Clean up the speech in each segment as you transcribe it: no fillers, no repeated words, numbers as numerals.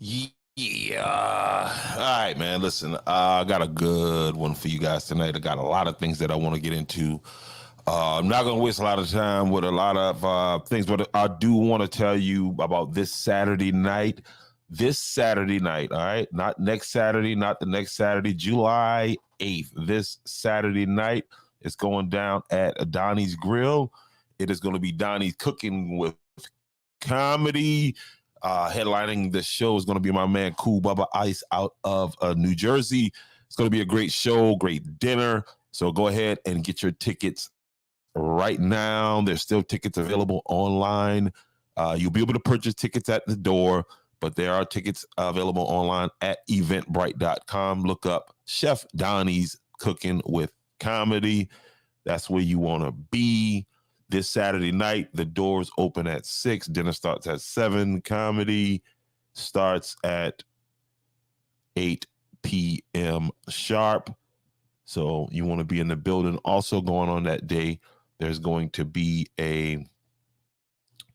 Yeah. All right, man. Listen, I got a good one for you guys tonight. I got a lot of things that I want to get into. I'm not going to waste a lot of time with a lot of things, but I do want to tell you about this Saturday night. This Saturday night, all right? Not next Saturday, not the next Saturday, July 8th. This Saturday night is going down at Donnie's Grill. It is going to be Donnie's Cooking with Comedy. Headlining the show is going to be my man Cool Bubba Ice out of New Jersey. It's going to be a great show, great dinner. So go ahead and get your tickets right now. There's still tickets available online. You'll be able to purchase tickets at the door, but there are tickets available online at eventbrite.com. Look up Chef Donnie's Cooking with Comedy. That's where you want to be. This Saturday night, the doors open at 6. Dinner starts at 7. Comedy starts at 8 p.m. sharp. So you want to be in the building. Also going on that day, there's going to be a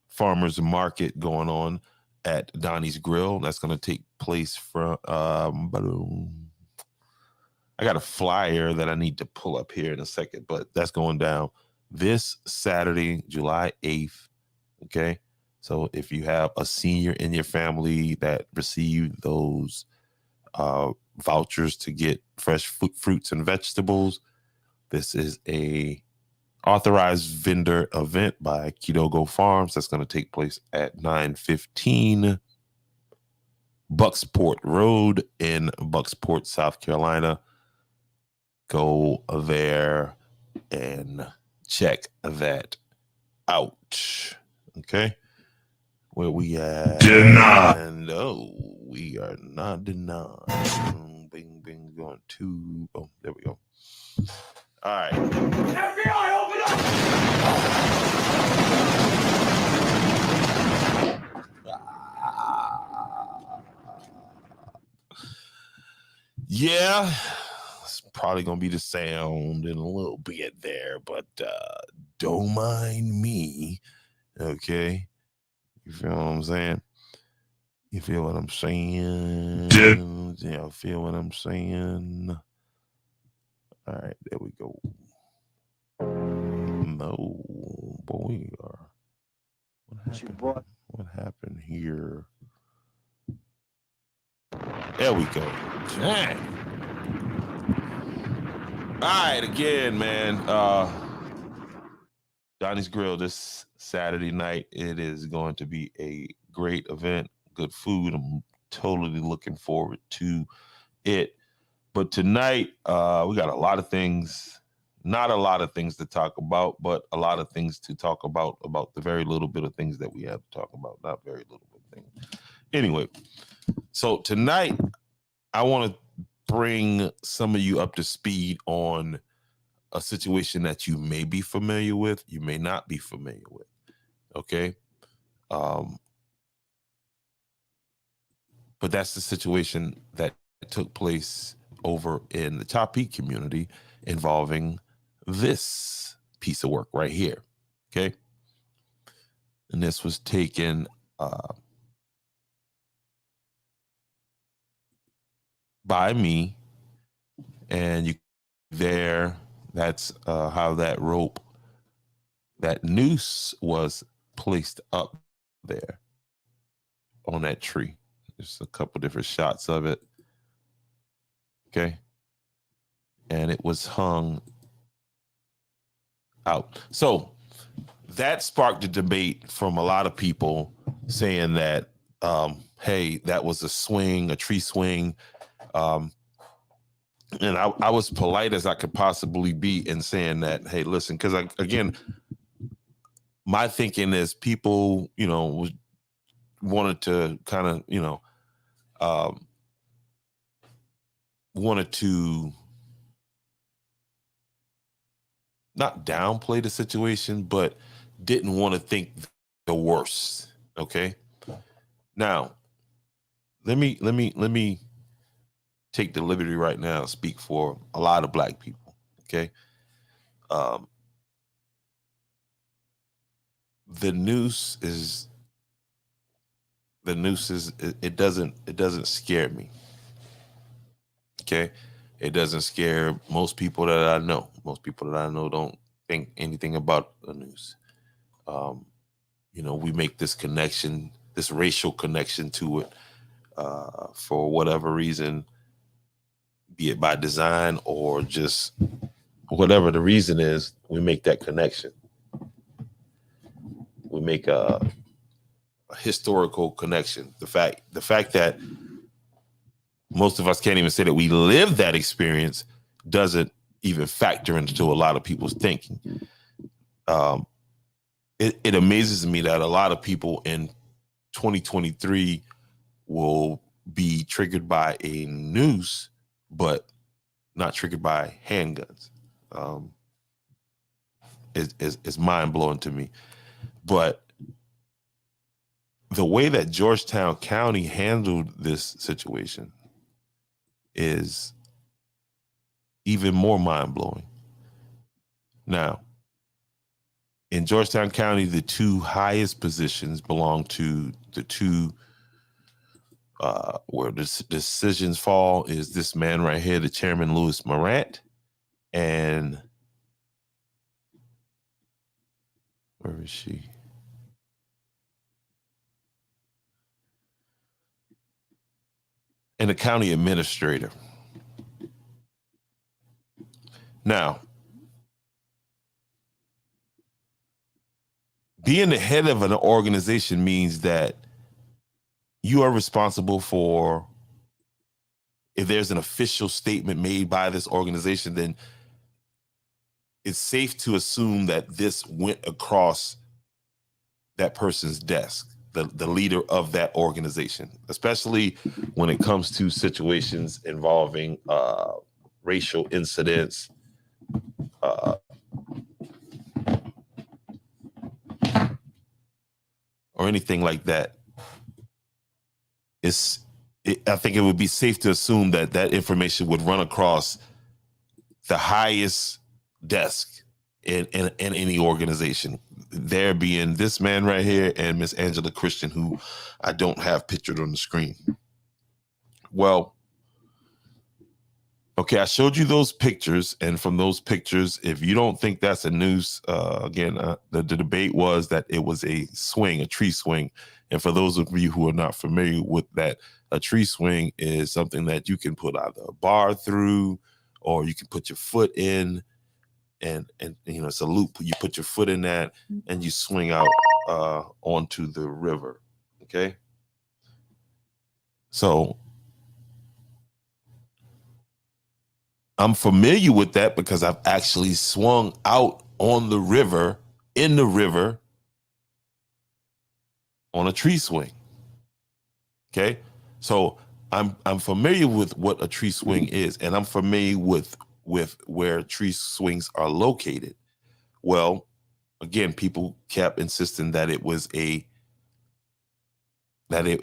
farmer's market going on at Donnie's Grill. That's going to take place from... I got a flyer that I need to pull up here in a second, but that's going down this Saturday, July 8th. Okay. So if you have a senior in your family that received those vouchers to get fresh fruits and vegetables, this is a authorized vendor event by Kidogo Farms. That's going to take place at 915 Bucksport Road in Bucksport, South Carolina. Go there and check that out. Okay. Where we at? And we are not denied. Bing, bing, going to. Oh, there we go. All right. FBI, open up! Yeah. It's probably going to be the sound in a little bit there, but don't mind me. Okay. You feel what I'm saying? You feel what I'm saying? Yeah, I feel what I'm saying. All right, there we go. No, boy. What happened? What happened here? There we go. Dang. All right, again, man. Donnie's Grill this Saturday night. It is going to be a great event, good food. I'm totally looking forward to it. But tonight, we got a lot of things, not a lot of things to talk about, but a lot of things to talk about the very little bit of things that we have to talk about. Not very little bit of things. Anyway, so tonight, I want to bring some of you up to speed on a situation that you may be familiar with, you may not be familiar with. Okay. But that's the situation that took place over in the Top Peak community involving this piece of work right here. Okay. And this was taken by me, and you there. That's how that rope, that noose was placed up there on that tree. There's a couple different shots of it. Okay. And it was hung out. So that sparked a debate from a lot of people saying that, hey, that was a swing, a tree swing. And I was polite as I could possibly be in saying that, hey, listen, because again, my thinking is people, wanted to kind of, wanted to not downplay the situation, but didn't want to think the worst. Okay. Now, let me take the liberty right now to speak for a lot of Black people. Okay. The noose is the nooses, it doesn't scare me. Okay, it doesn't scare most people that I know. Most people that I know don't think anything about the noose. Um, we make this connection, this racial connection to it, for whatever reason, be it by design or just whatever the reason is. We make that connection. We make a historical connection. The fact that most of us can't even say that we lived that experience doesn't even factor into a lot of people's thinking. Um, it amazes me that a lot of people in 2023 will be triggered by a noose, but not triggered by handguns. Um, it's mind blowing to me. But the way that Georgetown County handled this situation is even more mind blowing. Now, in Georgetown County, the two highest positions belong to the two where the decisions fall is this man right here, the chairman, Louis Morant, and where is she? And the county administrator. Now, being the head of an organization means that you are responsible for, if there's an official statement made by this organization, then it's safe to assume that this went across that person's desk, the leader of that organization, especially when it comes to situations involving racial incidents, or anything like that. I think it would be safe to assume that that information would run across the highest desk in any organization. There being this man right here and Miss Angela Christian, who I don't have pictured on the screen. Well, okay, I showed you those pictures, and from those pictures, if you don't think that's a noose, again, the debate was that it was a swing, a tree swing. And for those of you who are not familiar with that, a tree swing is something that you can put either a bar through, or you can put your foot in, and it's a loop. You put your foot in that, and you swing out onto the river. Okay, so I'm familiar with that because I've actually swung out on the river, in the river, on a tree swing. Okay, so I'm familiar with what a tree swing is, and I'm familiar with where tree swings are located. Well, again, people kept insisting that it was a they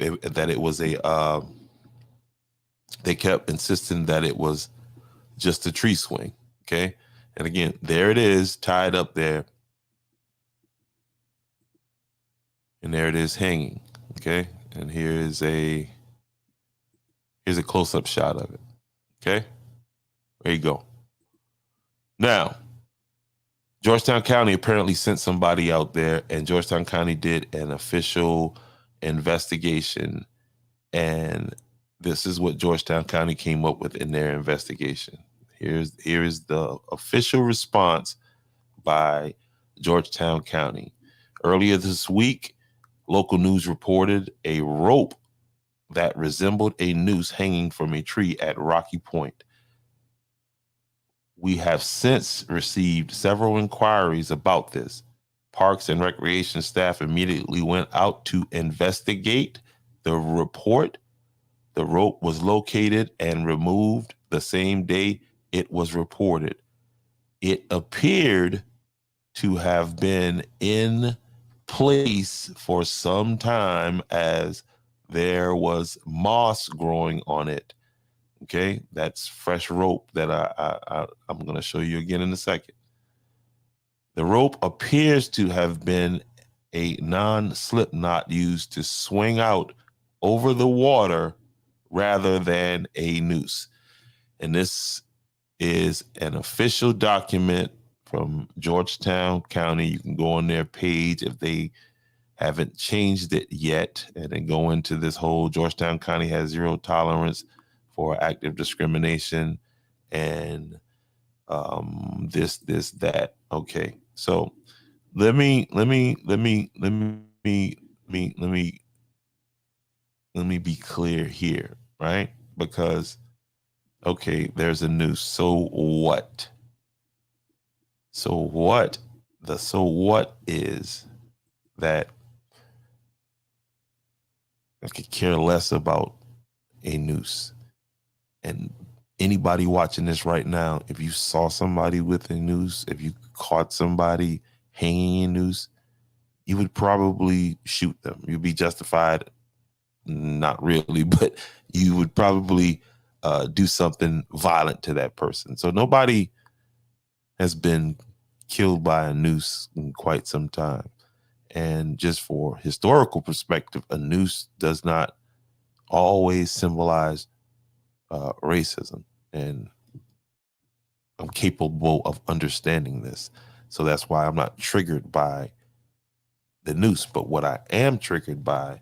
kept insisting that it was just a tree swing. Okay, and again, there it is, tied up there, and there it is hanging. Okay, and here's a close-up shot of it. Okay, there you go. Now, Georgetown County apparently sent somebody out there, and Georgetown County did an official investigation, and this is what Georgetown County came up with in their investigation. Here is the official response by Georgetown County. Earlier this week, local news reported a rope that resembled a noose hanging from a tree at Rocky Point. We have since received several inquiries about this. Parks and Recreation staff immediately went out to investigate the report. The rope was located and removed the same day it was reported. It appeared to have been in place for some time, as there was moss growing on it. Okay, that's fresh rope that I'm going to show you again in a second. The rope appears to have been a non-slip knot used to swing out over the water rather than a noose. And this is an official document from Georgetown County. You can go on their page if they haven't changed it yet, and then go into this whole Georgetown County has zero tolerance for active discrimination and that. Okay, so let me be clear here, right? Because okay, there's a noose. So what? So what? So what is that? I could care less about a noose. And anybody watching this right now, if you saw somebody with a noose, if you caught somebody hanging a noose, you would probably shoot them. You'd be justified. Not really, but you would probably do something violent to that person. So nobody has been killed by a noose in quite some time. And just for historical perspective, a noose does not always symbolize racism. And I'm capable of understanding this. So that's why I'm not triggered by the noose. But what I am triggered by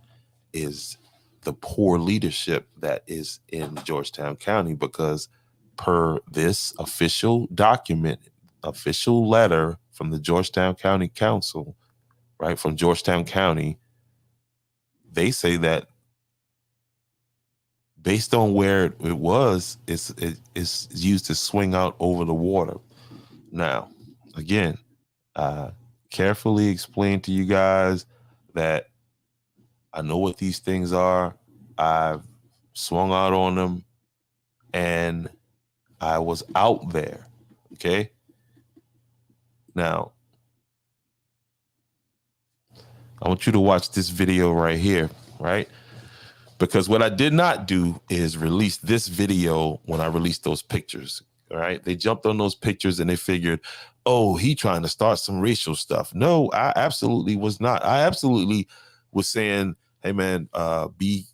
is the poor leadership that is in Georgetown County, because per this official document, official letter from the Georgetown County Council, right, from Georgetown County, they say that based on where it was, it's used to swing out over the water. Now, again, carefully explain to you guys that I know what these things are. I've swung out on them and I was out there. Okay. Now, I want you to watch this video right here, right? Because what I did not do is release this video when I released those pictures. All right. They jumped on those pictures and they figured, oh, he trying to start some racial stuff. No, I absolutely was not. I absolutely was saying, hey, man, be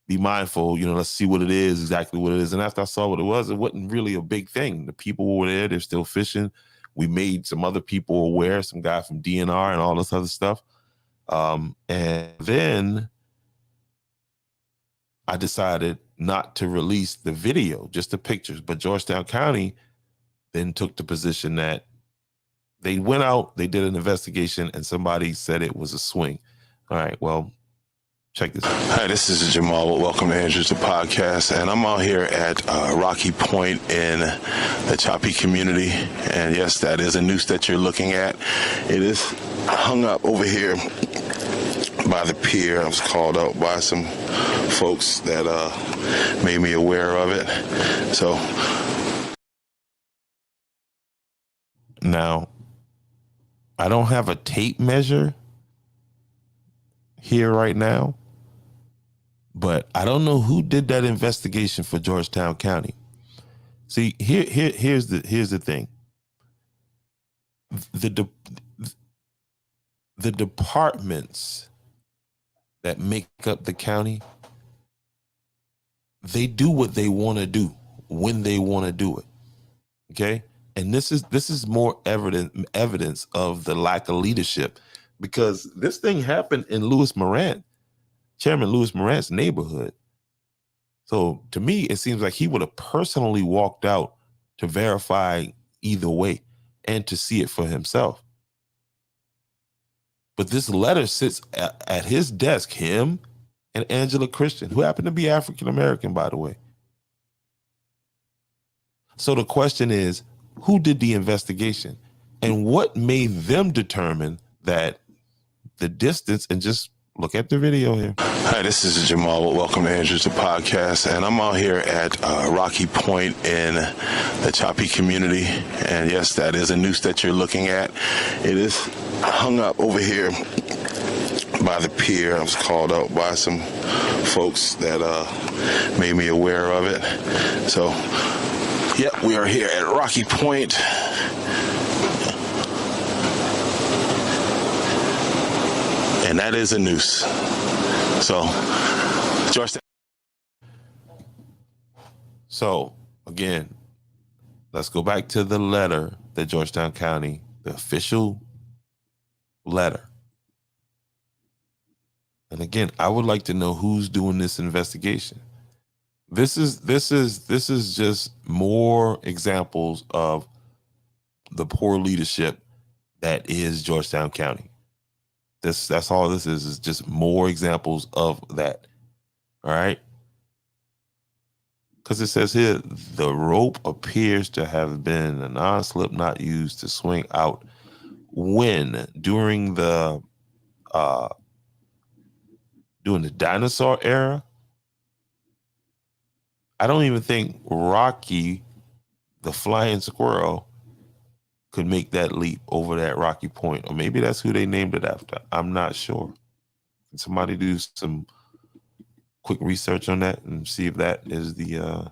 mindful. You know, let's see what it is, exactly what it is. And after I saw what it wasn't really a big thing. The people were there. They're still fishing. We made some other people aware, some guy from DNR and all this other stuff. And then I decided not to release the video, just the pictures. But Georgetown County then took the position that they went out, they did an investigation, and somebody said it was a swing. All right, well, check this out. Hi, this is Jamal. Welcome to Andrews the Podcast. And I'm out here at Rocky Point in the Choppy community. And yes, that is a noose that you're looking at. It is hung up over here by the pier. I was called out by some folks that made me aware of it. So now, I don't have a tape measure here right now, but I don't know who did that investigation for Georgetown County. See, here's the thing. The departments that make up the county, they do what they want to do when they want to do it. Okay? And this is more evidence of the lack of leadership, because this thing happened in Chairman Louis Morant's neighborhood. So to me, it seems like he would have personally walked out to verify either way and to see it for himself. But this letter sits at his desk, him and Angela Christian, who happened to be African-American, by the way. So the question is, who did the investigation and what made them determine that the distance, and just look at the video here. Hi, this is Jamal. Welcome to Andrews the Podcast. And I'm out here at Rocky Point in the Choppy community. And yes, that is a noose that you're looking at. It is hung up over here by the pier. I was called out by some folks that made me aware of it. So, yeah, we are here at Rocky Point. And that is a noose. So Georgetown. So again, let's go back to the letter that Georgetown County, the official letter. And again, I would like to know who's doing this investigation. This is just more examples of the poor leadership that is Georgetown County. That's all this is just more examples of that. All right. Because it says here, the rope appears to have been a non-slip not used to swing out when during the dinosaur era. I don't even think Rocky, the flying squirrel, could make that leap over that Rocky Point. Or maybe that's who they named it after. I'm not sure. Can somebody do some quick research on that and see if that is the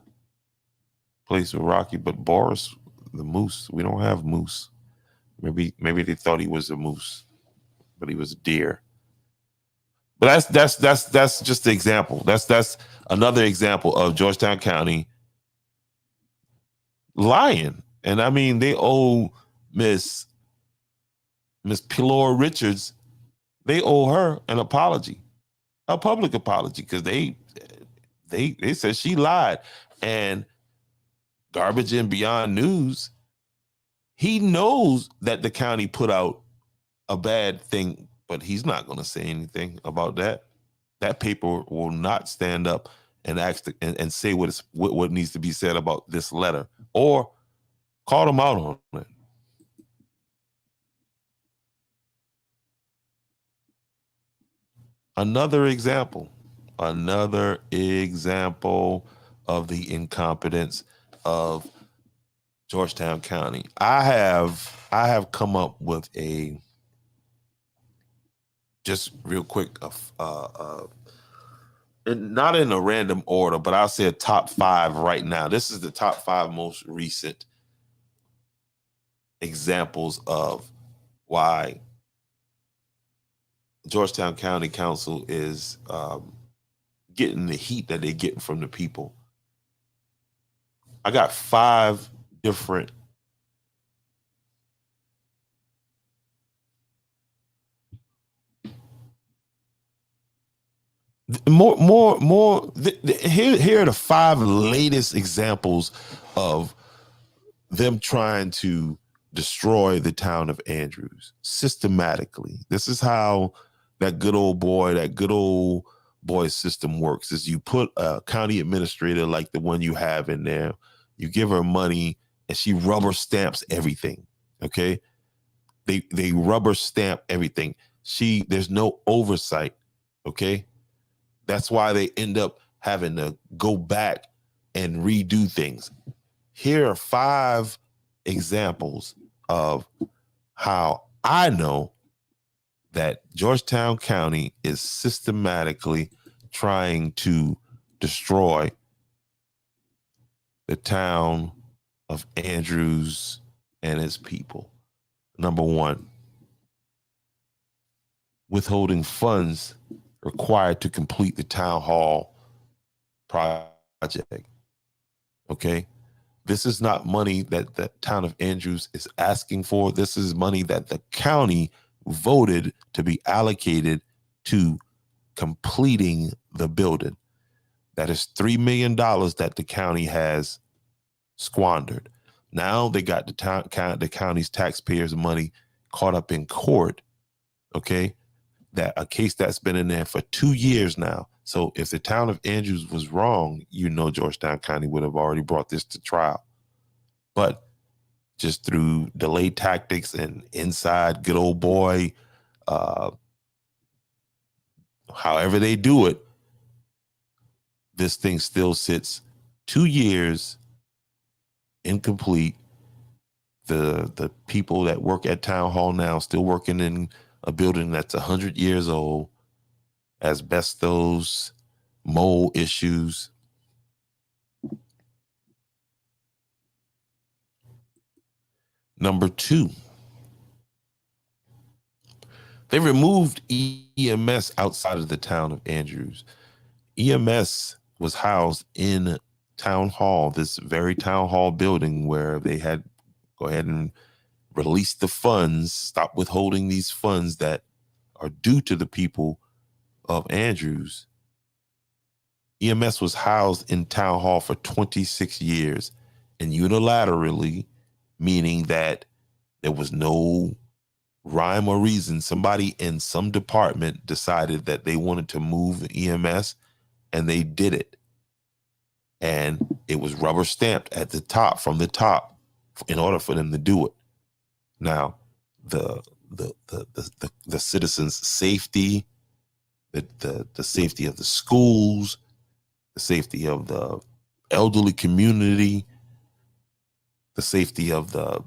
place with Rocky? But Boris, the moose, we don't have moose. Maybe they thought he was a moose, but he was a deer. But that's just the example. That's another example of Georgetown County lying. And I mean, they owe Miss Pilor Richards, they owe her an apology, a public apology, because they said she lied. And Garbage and Beyond News, he knows that the county put out a bad thing, but he's not going to say anything about that. That paper will not stand up and and say what needs to be said about this letter or call them out on it. Another example of the incompetence of Georgetown County. I have come up with a, just real quick, not in a random order, but I'll say a top 5 right now. This is the top 5 most recent examples of why Georgetown County Council is getting the heat that they're getting from the people. I got 5 different here are the 5 latest examples of them trying to destroy the town of Andrews systematically. This is how that good old boy system works, is you put a county administrator like the one you have in there, you give her money and she rubber stamps everything. Okay. They rubber stamp everything. There's no oversight. Okay. That's why they end up having to go back and redo things. Here are 5 examples of how I know that Georgetown County is systematically trying to destroy the town of Andrews and its people. Number 1, withholding funds required to complete the town hall project. Okay. This is not money that the town of Andrews is asking for. This is money that the county voted to be allocated to completing the building. That is $3 million that the county has squandered. Now they got the county's taxpayers' money caught up in court. Okay. That a case that's been in there for 2 years now. So if the town of Andrews was wrong, Georgetown County would have already brought this to trial. But just through delayed tactics and inside good old boy, however they do it, this thing still sits 2 years incomplete. The people that work at town hall now still working in a building that's 100 years old, asbestos, mold issues. Number 2, they removed EMS outside of the town of Andrews. EMS was housed in town hall, this very town hall building where they had go ahead and release the funds, stop withholding these funds that are due to the people of Andrews. EMS was housed in town hall for 26 years and unilaterally, meaning that there was no rhyme or reason. Somebody in some department decided that they wanted to move EMS and they did it. And it was rubber stamped at the top, from the top, in order for them to do it. Now, the citizens' safety, the safety of the schools, the safety of the elderly community, the safety of the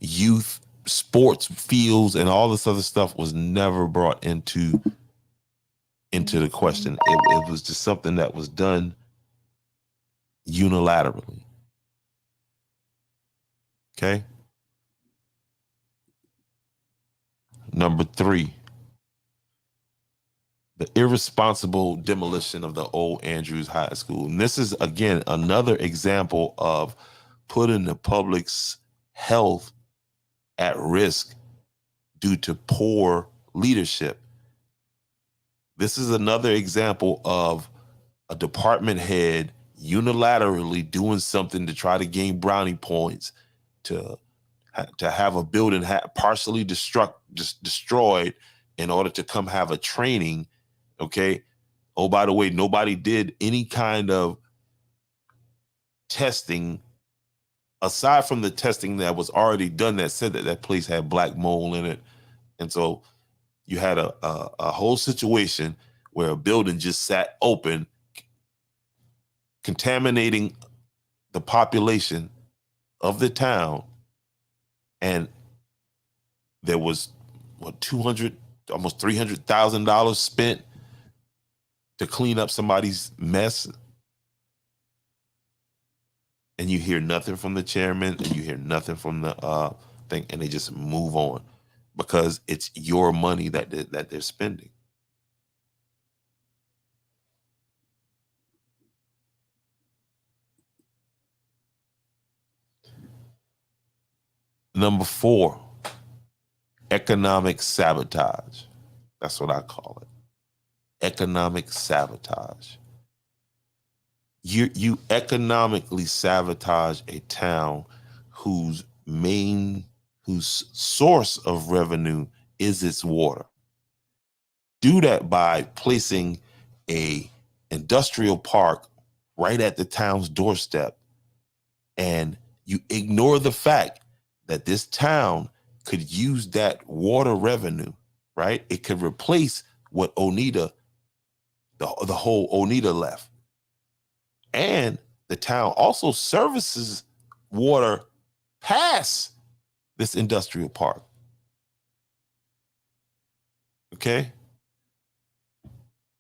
youth sports fields, and all this other stuff was never brought into the question. It was just something that was done unilaterally. Okay. Number 3, the irresponsible demolition of the old Andrews High School. And this is, again, another example of putting the public's health at risk due to poor leadership. This is another example of a department head unilaterally doing something to try to gain brownie points, to have a building partially destroyed in order to come have a training. Okay. Oh, by the way, nobody did any kind of testing aside from the testing that was already done that said that that place had black mold in it. And so you had a whole situation where a building just sat open, contaminating the population of the town. And there was almost $300,000 spent to clean up somebody's mess. And you hear nothing from the chairman, and you hear nothing from the thing, and they just move on because it's your money that they're spending. Number 4, economic sabotage. That's what I call it. Economic sabotage. You economically sabotage a town whose source of revenue is its water. Do that by placing a industrial park right at the town's doorstep, and you ignore the fact that this town could use that water revenue, right? It could replace what Oneida, the whole Oneida left. And the town also services water past this industrial park. Okay?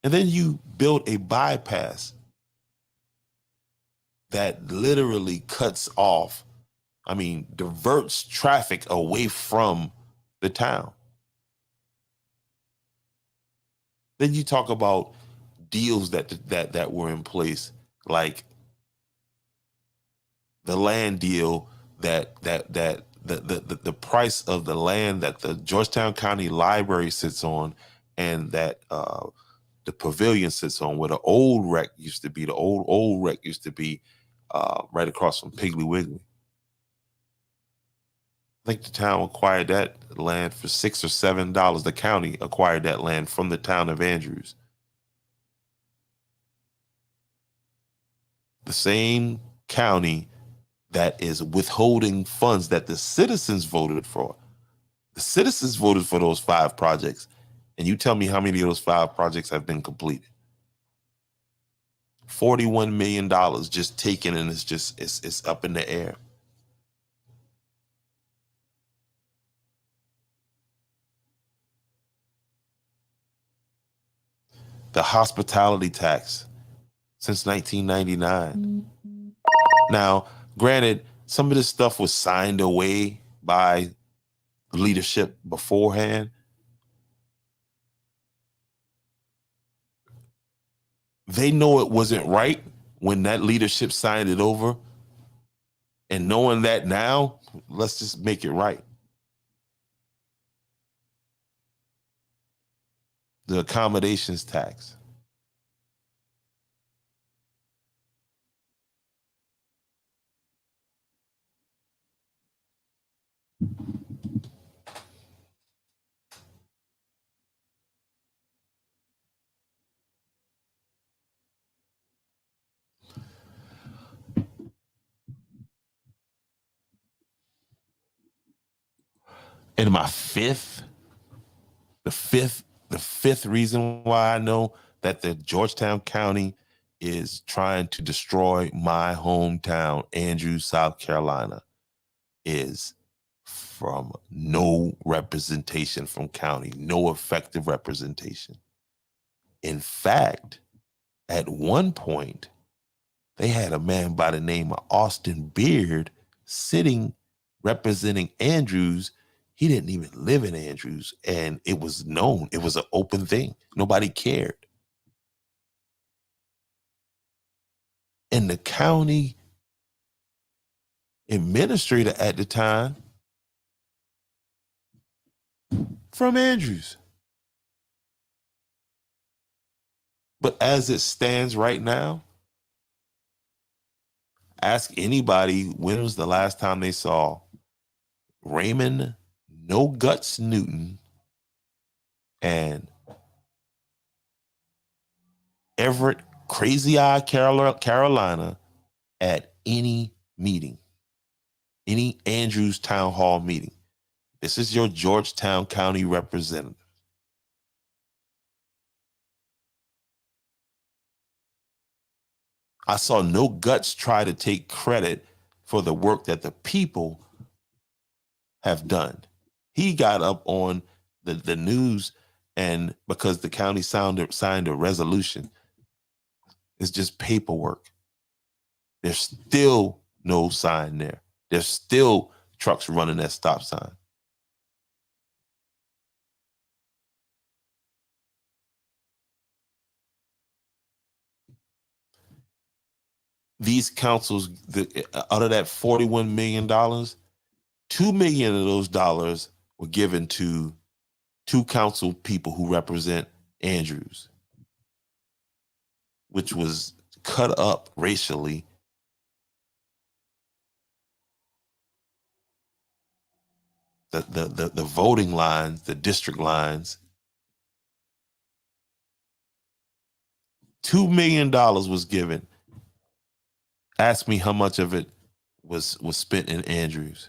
And then you build a bypass that literally diverts traffic away from the town. Then you talk about deals that were in place, like the land deal that the price of the land that the Georgetown County Library sits on, and that the pavilion sits on, where the old rec used to be. The old rec used to be right across from Piggly Wiggly. I think the town acquired that land for $6 or $7. The county acquired that land from the town of Andrews. The same county that is withholding funds that the citizens voted for. The citizens voted for those 5 projects. And you tell me how many of those 5 projects have been completed. $41 million just taken, and it's up in the air. The hospitality tax since 1999. Now, granted, some of this stuff was signed away by leadership beforehand. they know it wasn't right when that leadership signed it over. And knowing that now, let's just make it right. The accommodations tax. And the fifth reason why I know that the Georgetown County is trying to destroy my hometown, Andrews, South Carolina, is from no representation from county, no effective representation. In fact, at one point, they had a man by the name of Austin Beard sitting representing Andrews. He didn't even live in Andrews, and it was known. It was an open thing. Nobody cared. And the county administrator at the time from Andrews. But as it stands right now, ask anybody when was the last time they saw Raymond No Guts Newton and Everett Crazy Eye Carolina at any meeting, any Andrews Town Hall meeting. This is your Georgetown County representative. I saw No Guts try to take credit for the work that the people have done. He got up on the news, and because the county signed a resolution, it's just paperwork. There's still no sign there. There's still trucks running that stop sign. These councils, out of that $41 million, $2 million of those dollars were given to two council people who represent Andrews, which was cut up racially. The voting lines, the district lines. $2 million was given. Ask me how much of it was spent in Andrews.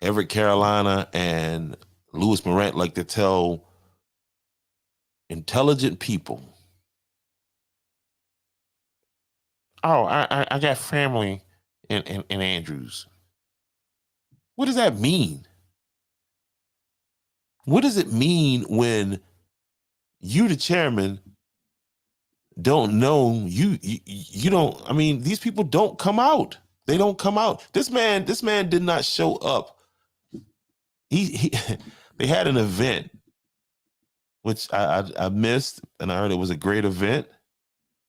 Everett, Carolina, and Louis Morant like to tell intelligent people, oh, I got family in Andrews. What does that mean? What does it mean when you, the chairman, don't know you don't? I mean, these people don't come out. They don't come out. This man did not show up. He they had an event which I missed, and I heard it was a great event.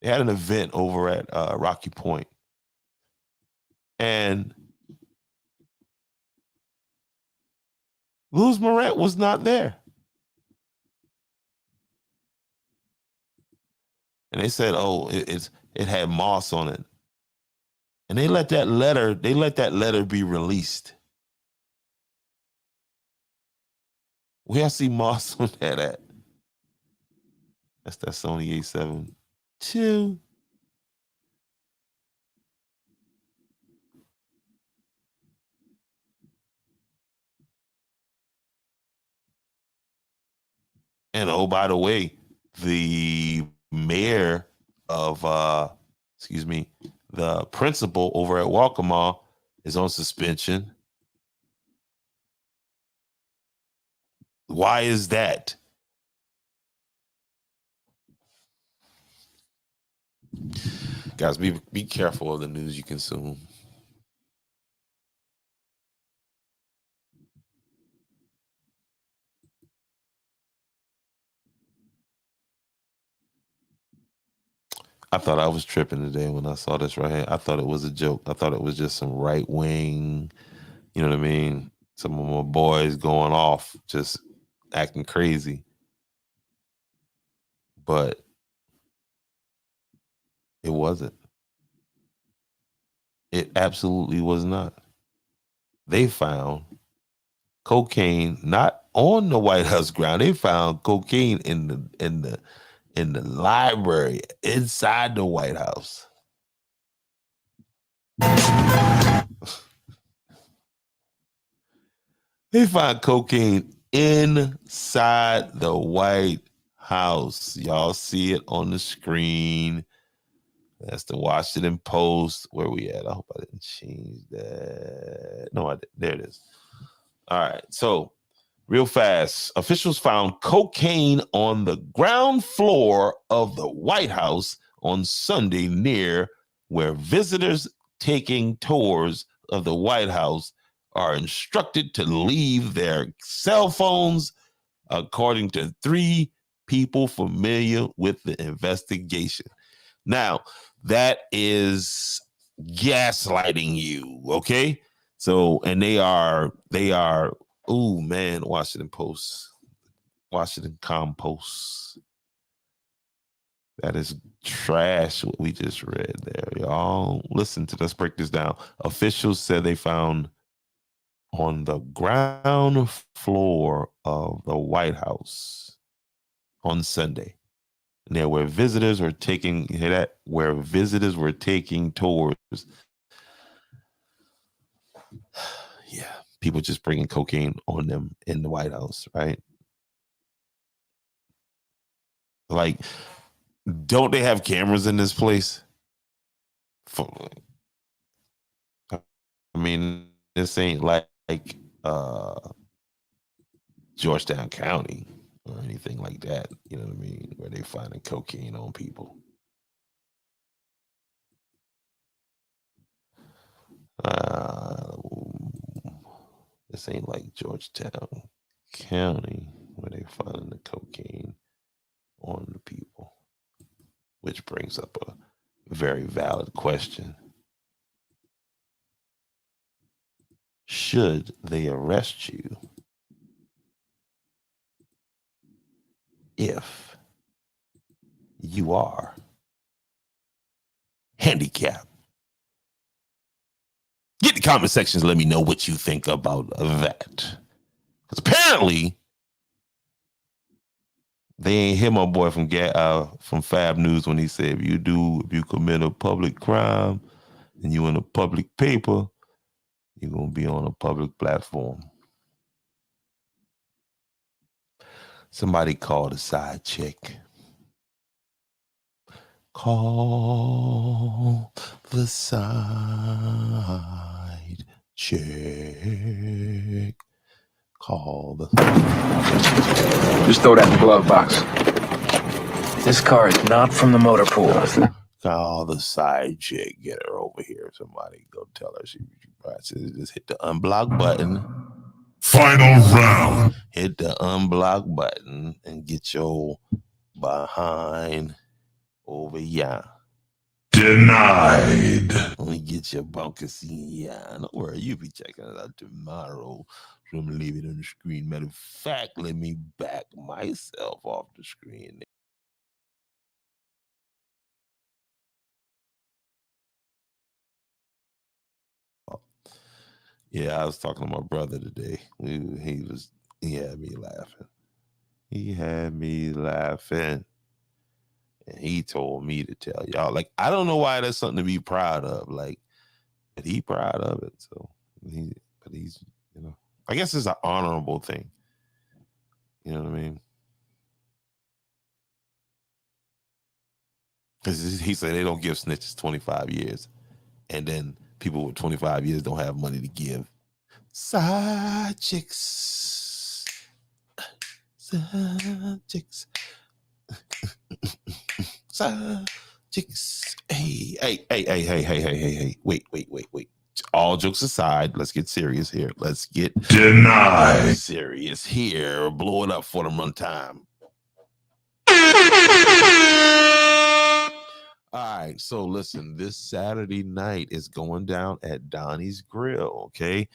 They had an event over at Rocky Point, and Louis Morant was not there. And they said, "Oh, it had moss on it," and they let that letter be released. Where I see moss on that at? That's that Sony A7 II. And oh, by the way, the mayor of the principal over at Walkmall is on suspension. Why is that? Guys, be careful of the news you consume. I thought I was tripping today when I saw this right here. I thought it was a joke. I thought it was just some right wing, you know what I mean? Some of my boys going off, just acting crazy. But it wasn't. It absolutely was not. They found cocaine not on the White House ground. They found cocaine in the library inside the White House. They found cocaine inside the White House. Y'all see it on the screen. That's the Washington Post. Where we at? I hope I didn't change that. No, I did. There it is. All right. So real fast. Officials found cocaine on the ground floor of the White House on Sunday near where visitors taking tours of the White House are instructed to leave their cell phones, according to 3 people familiar with the investigation. Now, that is gaslighting you, okay? So, and they are, oh man, Washington Compost. That is trash what we just read there, y'all. Listen to, let's break this down. Officials said they found on the ground floor of the White House on Sunday. And there where visitors were taking, you hear that? Where visitors were taking tours. Yeah, people just bringing cocaine on them in the White House, right? Like, don't they have cameras in this place? I mean, this ain't like Georgetown County or anything like that. You know what I mean? Where they finding cocaine on people. This ain't like Georgetown County where they finding the cocaine on the people, which brings up a very valid question. Should they arrest you if you are handicapped? Get in the comment sections. Let me know what you think about that. Because apparently, they ain't hear my boy from Fab News when he said, if you commit a public crime and you in a public paper, you're going to be on a public platform. Somebody called a side chick. Call the side chick. Call the... Just throw that in the glove box. This car is not from the motor pool. Call the side chick. Get her over here. Somebody go tell her she just hit the unblock button. Final round. Hit the unblock button and get your behind over here. Denied. Let me get your bunker scene. Yeah, don't worry. You'll be checking it out tomorrow. So I'm going to leave it on the screen. Matter of fact, let me back myself off the screen. Yeah, I was talking to my brother today. He had me laughing. He had me laughing. And he told me to tell y'all. Like, I don't know why that's something to be proud of. Like, but he proud of it. So he's, you know, I guess it's an honorable thing. You know what I mean? Because he said they don't give snitches 25 years. And then people with 25 years don't have money to give. Side chicks. Side chicks. Side chicks. Hey. Wait. All jokes aside, let's get serious here. Let's get Denied. serious here. Blow it up for them one time. All right, so listen, this Saturday night is going down at Donnie's Grill, okay?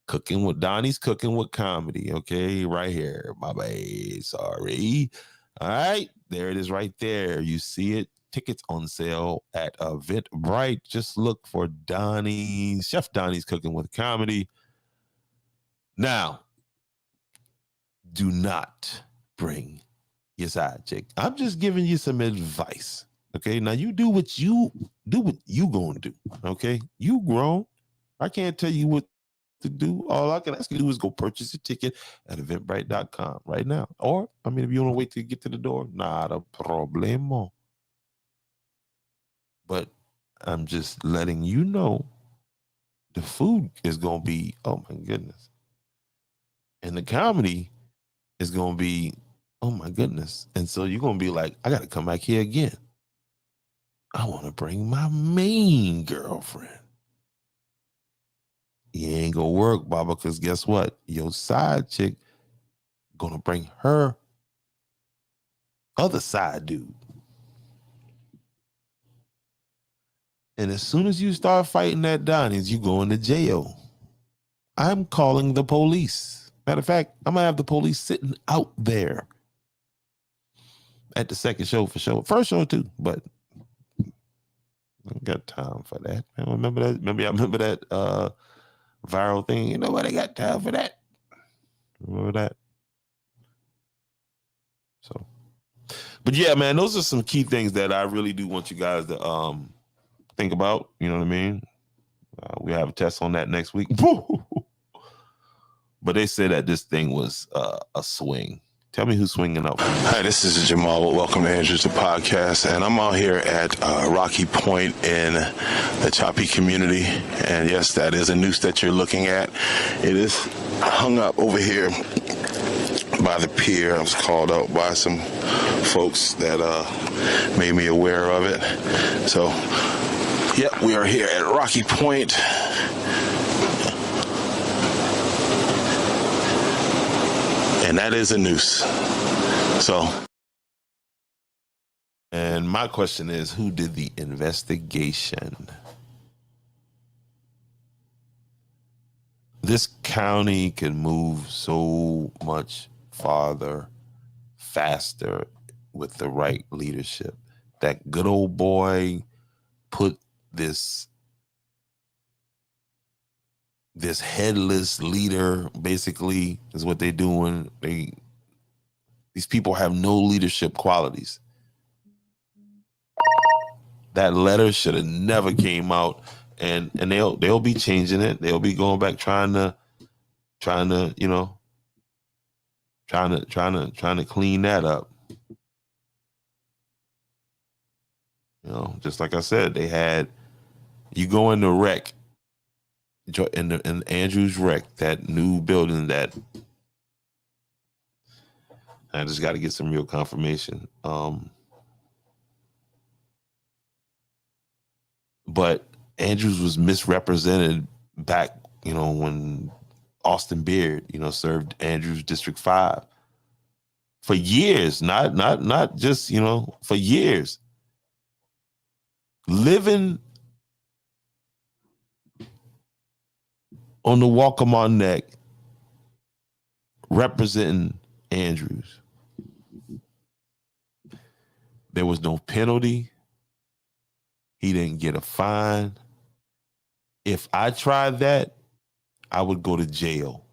Donnie's cooking with comedy, okay? Right here, my bad. Sorry. All right, there it is right there. You see it. Tickets on sale at Eventbrite. Just look for Chef Donnie's cooking with comedy. Now, do not bring your side chick. I'm just giving you some advice. Okay. Now you do what you gonna do. Okay. You grown. I can't tell you what to do. All I can ask you to do is go purchase a ticket at eventbrite.com right now. Or, I mean, if you want to wait to get to the door, not a problemo. But I'm just letting you know the food is gonna be, oh my goodness. And the comedy is gonna be, oh my goodness. And so you're gonna be like, I gotta come back here again. I want to bring my main girlfriend. You ain't gonna work, Baba, because guess what? Your side chick gonna bring her other side dude. And as soon as you start fighting at Donnie's, you going to jail. I'm calling the police. Matter of fact, I'm gonna have the police sitting out there at the second show for sure. First show too, but I ain't got time for that. I remember that. Remember that viral thing. You know what? I got time for that. Remember that? So, but yeah, man, those are some key things that I really do want you guys to think about. You know what I mean? We have a test on that next week. But they said that this thing was a swing. Tell me who's swinging up. Hi, this is Jamal. Welcome to Andrews, the podcast. And I'm out here at Rocky Point in the Choppy community. And yes, that is a noose that you're looking at. It is hung up over here by the pier. I was called out by some folks that made me aware of it. So, yep, we are here at Rocky Point. And that is a noose. So. And my question is, who did the investigation? This county can move so much farther, faster with the right leadership. That good old boy put this headless leader, basically, is what they're doing. These people have no leadership qualities. That letter should have never came out, and they'll be changing it. They'll be going back trying to clean that up. You know, just like I said, they had you go in the rec. In Andrews Rec, that new building that I just got to get some real confirmation. But Andrews was misrepresented back, when Austin Beard, served Andrews District 5 for years, not just, for years. Living on the Waccamaw Neck, representing Andrews. There was no penalty. He didn't get a fine. If I tried that, I would go to jail.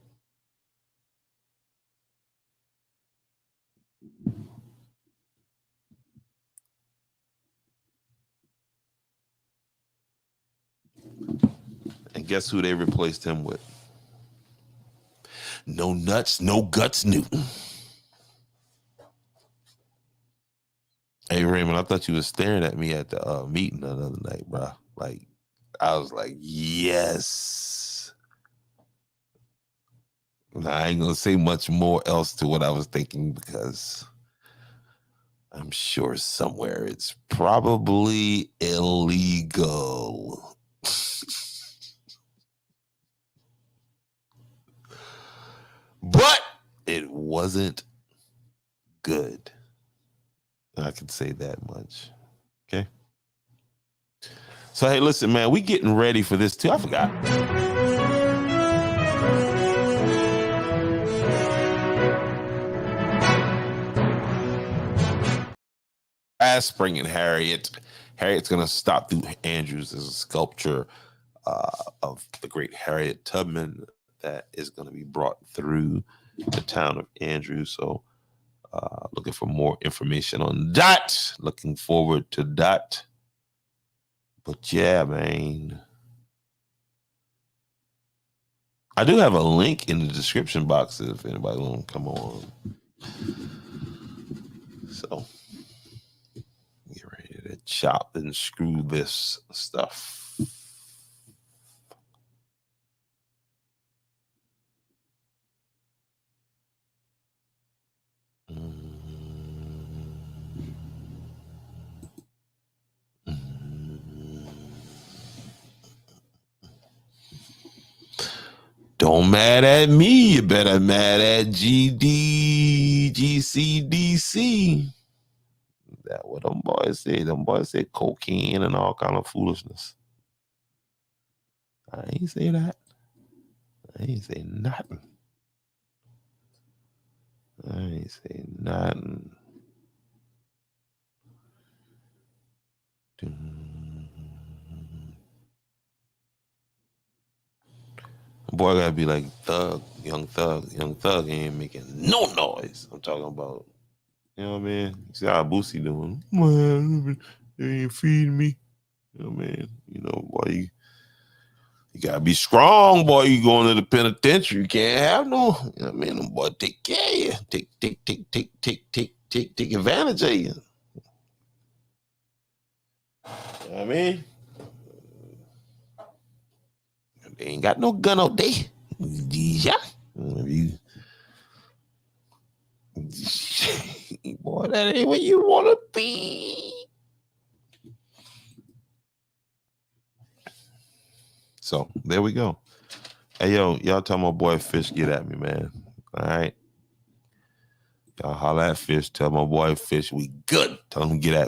And guess who they replaced him with? No nuts, no guts, Newton. Hey, Raymond, I thought you was staring at me at the meeting the other night, bro. Like, I was like, yes. Now, I ain't going to say much more else to what I was thinking because I'm sure somewhere it's probably illegal. But it wasn't good. I can say that much. Okay. So, hey, listen, man, we getting ready for this too. I forgot. As Spring and Harriet's going to stop through Andrews. There's a sculpture of the great Harriet Tubman that is going to be brought through the town of Andrews. So looking for more information on that. Looking forward to that. But yeah, man. I do have a link in the description box if anybody want to come on. So get ready to chop and screw this stuff. Don't mad at me. You better mad at GCDC. That what them boys say. Them boys say cocaine and all kind of foolishness. I ain't say that. I ain't say nothing. I ain't say nothing. Boy, I gotta be like Thug, Young Thug. Young Thug ain't making no noise. I'm talking about, you know what I mean? You see how Boosie doing? Man, they ain't feeding me. You know what I mean? You know, boy, you gotta be strong, boy. You going to the penitentiary. You can't have no, you know what I mean? Them boy take care of you. Take advantage of you. You know what I mean? They ain't got no gun out there. Yeah. Boy, that ain't where you want to be. So, there we go. Hey, yo, y'all tell my boy Fish get at me, man. All right? Y'all holler at Fish. Tell my boy Fish we good. Tell him get at me.